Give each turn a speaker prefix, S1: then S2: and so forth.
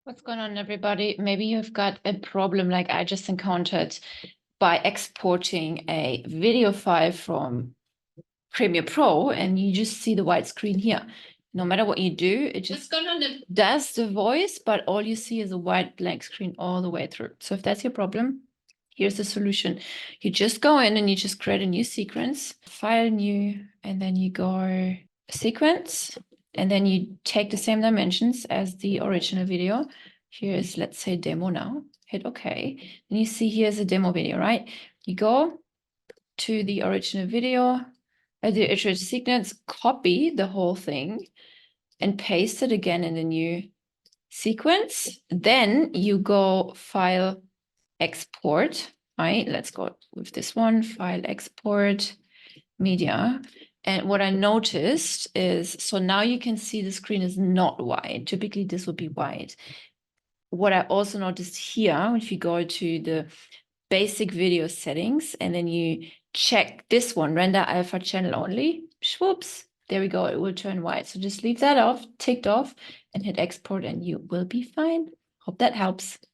S1: What's going on, everybody? Maybe you've got a problem like I just encountered by exporting a video file from Premiere Pro, and you just see the white screen here. No matter what you do, it just does the voice, but all you see is a white blank screen all the way through. So if that's your problem, here's the solution. You just go in and you just create a new sequence, file new, and then you go sequence. And then you take the same dimensions as the original video. Here's, let's say, demo now. Hit OK. And you see here's a demo video, right? You go to the original video, the original sequence, copy the whole thing, and paste it again in the new sequence. Then you go File, Export, right? Let's go with this one, File, Export, Media. And what I noticed is, so now you can see the screen is not wide. Typically, this would be wide. What I also noticed here, if you go to the basic video settings and then you check this one, render alpha channel only, whoops, there we go, it will turn white. So just leave that off, ticked off, and hit export and you will be fine. Hope that helps.